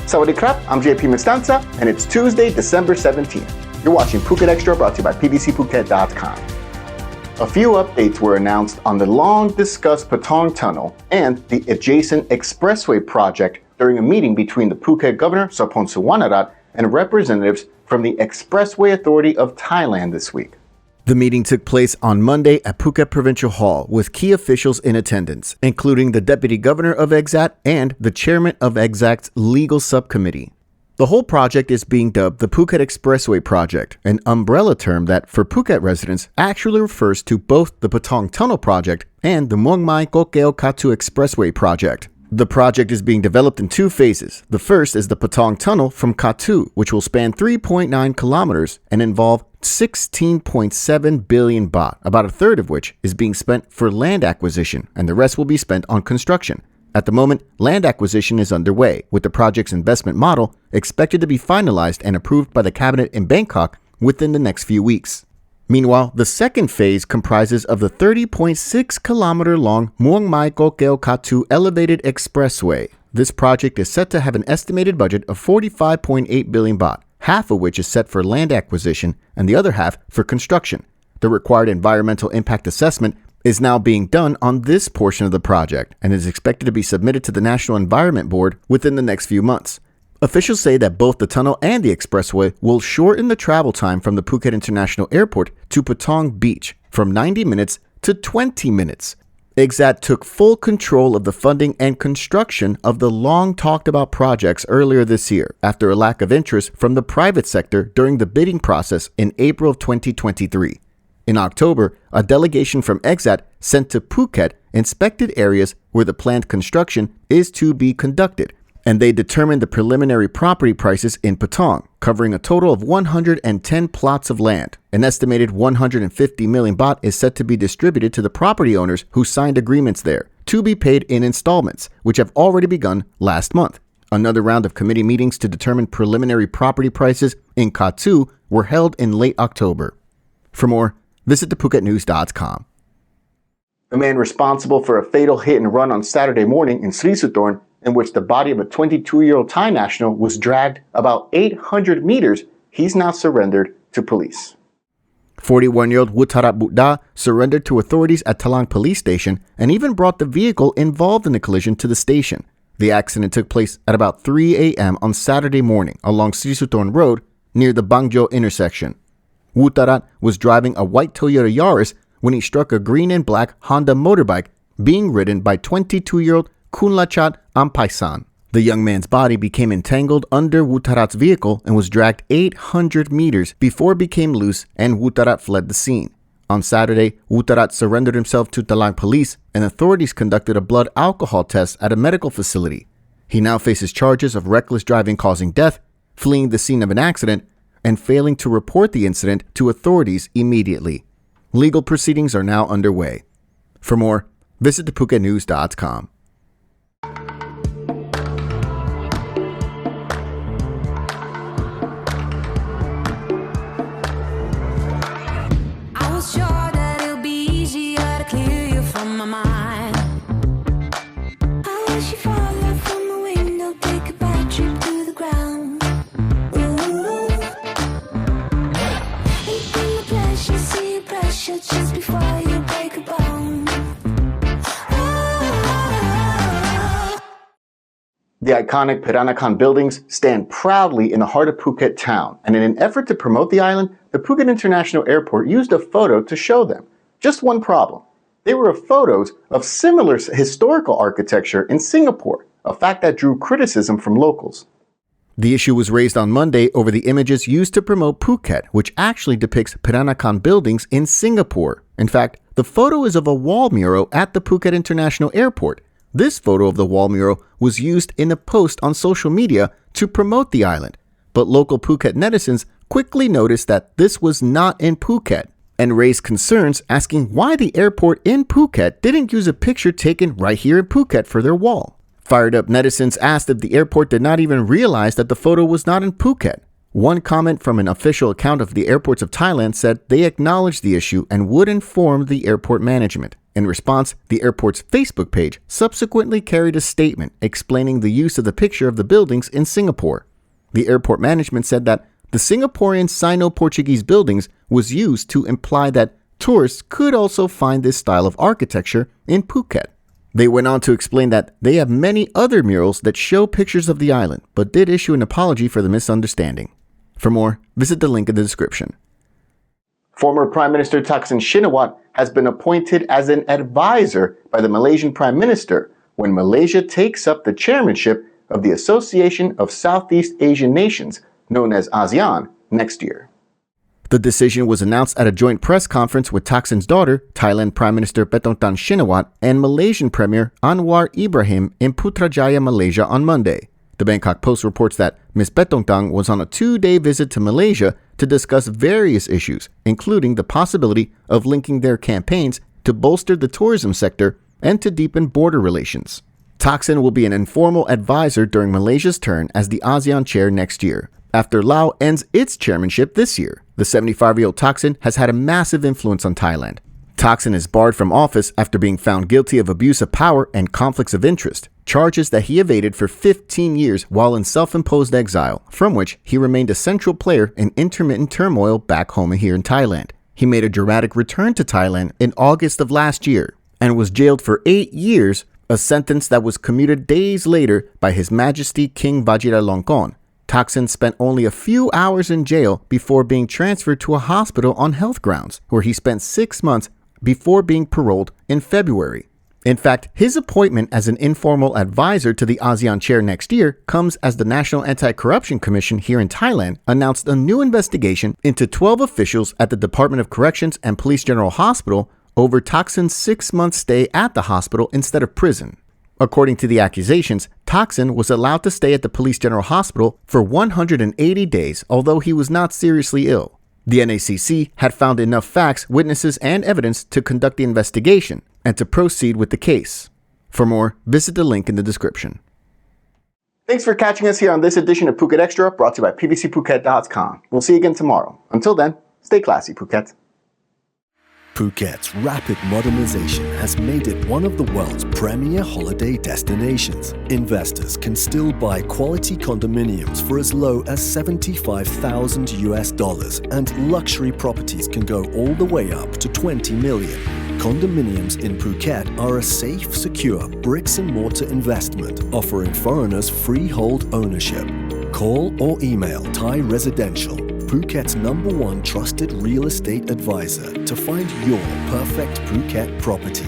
Sawadee krap, I'm JP Mestanza, and it's Tuesday, December 17th. You're watching Phuket Extra, brought to you by pbcphuket.com. A few updates were announced on the long-discussed Patong Tunnel and the adjacent Expressway project during a meeting between the Phuket Governor, Sarpong Suwanarat, and representatives from the Expressway Authority of Thailand this week. The meeting took place on Monday at Phuket Provincial Hall with key officials in attendance, including the Deputy Governor of EXAT and the Chairman of EXAT's Legal Subcommittee. The whole project is being dubbed the Phuket Expressway Project, an umbrella term that, for Phuket residents, actually refers to both the Patong Tunnel Project and the Muang Mai Kokeo Katu Expressway Project. The project is being developed in two phases. The first is the Patong Tunnel from Katu, which will span 3.9 kilometers and involve 16.7 billion baht, about a third of which is being spent for land acquisition, and the rest will be spent on construction. At the moment, land acquisition is underway, with the project's investment model expected to be finalized and approved by the cabinet in Bangkok within the next few weeks. Meanwhile, the second phase comprises of the 30.6 kilometer long Muang Mai Kokeo Katu Elevated Expressway. This project is set to have an estimated budget of 45.8 billion baht, half of which is set for land acquisition and the other half for construction. The required environmental impact assessment is now being done on this portion of the project and is expected to be submitted to the National Environment Board within the next few months. Officials say that both the tunnel and the expressway will shorten the travel time from the Phuket International Airport to Patong Beach from 90 minutes to 20 minutes. EXAT took full control of the funding and construction of the long-talked-about projects earlier this year after a lack of interest from the private sector during the bidding process in April of 2023. In October, a delegation from EXAT sent to Phuket inspected areas where the planned construction is to be conducted, and they determined the preliminary property prices in Patong, covering a total of 110 plots of land. An estimated 150 million baht is set to be distributed to the property owners who signed agreements there, to be paid in installments, which have already begun last month. Another round of committee meetings to determine preliminary property prices in Katu were held in late October. For more, visit thephuketnews.com. The man responsible for a fatal hit and run on Saturday morning in Sri Suthorn, in which the body of a 22-year-old Thai national was dragged about 800 meters, he's now surrendered to police. 41-year-old Wuttarat Buddha surrendered to authorities at Talang Police Station and even brought the vehicle involved in the collision to the station. The accident took place at about 3 a.m. on Saturday morning along Sri Suthorn Road near the Bangjo intersection. Wuttarat was driving a white Toyota Yaris when he struck a green and black Honda motorbike being ridden by 22-year-old Kunlachat Ampaisan. The young man's body became entangled under Wuttarat's vehicle and was dragged 800 meters before it became loose and Wuttarat fled the scene. On Saturday, Wuttarat surrendered himself to Talang police and authorities conducted a blood alcohol test at a medical facility. He now faces charges of reckless driving causing death, fleeing the scene of an accident, and failing to report the incident to authorities immediately. Legal proceedings are now underway. For more, visit thephuketnews.com. Just before you break a bone. The iconic Peranakan buildings stand proudly in the heart of Phuket town, and in an effort to promote the island, the Phuket International Airport used a photo to show them. Just one problem. They were photos of similar historical architecture in Singapore, a fact that drew criticism from locals. The issue was raised on Monday over the images used to promote Phuket, which actually depicts Peranakan buildings in Singapore. In fact, the photo is of a wall mural at the Phuket International Airport. This photo of the wall mural was used in a post on social media to promote the island. But local Phuket netizens quickly noticed that this was not in Phuket and raised concerns asking why the airport in Phuket didn't use a picture taken right here in Phuket for their wall. Fired up netizens asked if the airport did not even realize that the photo was not in Phuket. One comment from an official account of the airports of Thailand said they acknowledged the issue and would inform the airport management. In response, the airport's Facebook page subsequently carried a statement explaining the use of the picture of the buildings in Singapore. The airport management said that the Singaporean Sino-Portuguese buildings was used to imply that tourists could also find this style of architecture in Phuket. They went on to explain that they have many other murals that show pictures of the island, but did issue an apology for the misunderstanding. For more, visit the link in the description. Former Prime Minister Thaksin has been appointed as an advisor by the Malaysian Prime Minister when Malaysia takes up the chairmanship of the Association of Southeast Asian Nations, known as ASEAN, next year. The decision was announced at a joint press conference with Thaksin's daughter, Thailand Prime Minister Paetongtarn Shinawatra, and Malaysian Premier Anwar Ibrahim in Putrajaya, Malaysia on Monday. The Bangkok Post reports that Ms. Paetongtarn was on a 2-day visit to Malaysia to discuss various issues, including the possibility of linking their campaigns to bolster the tourism sector and to deepen border relations. Thaksin will be an informal advisor during Malaysia's turn as the ASEAN chair next year, after Laos ends its chairmanship this year. The 75-year-old Thaksin has had a massive influence on Thailand. Thaksin is barred from office after being found guilty of abuse of power and conflicts of interest, charges that he evaded for 15 years while in self-imposed exile, from which he remained a central player in intermittent turmoil back home here in Thailand. He made a dramatic return to Thailand in August of last year and was jailed for 8 years, a sentence that was commuted days later by His Majesty King Vajiralongkorn. Thaksin spent only a few hours in jail before being transferred to a hospital on health grounds, where he spent 6 months before being paroled in February. In fact, his appointment as an informal advisor to the ASEAN chair next year comes as the National Anti-Corruption Commission here in Thailand announced a new investigation into 12 officials at the Department of Corrections and Police General Hospital over Thaksin's 6-month stay at the hospital instead of prison. According to the accusations, Thaksin was allowed to stay at the Police General Hospital for 180 days, although he was not seriously ill. The NACC had found enough facts, witnesses, and evidence to conduct the investigation and to proceed with the case. For more, visit the link in the description. Thanks for catching us here on this edition of Phuket Extra, brought to you by pbcphuket.com. We'll see you again tomorrow. Until then, stay classy, Phuket. Phuket's rapid modernization has made it one of the world's premier holiday destinations. Investors can still buy quality condominiums for as low as $75,000 and luxury properties can go all the way up to $20 million. Condominiums in Phuket are a safe, secure bricks-and-mortar investment offering foreigners freehold ownership. Call or email Thai Residential, Phuket's #1 trusted real estate advisor, to find your perfect Phuket property.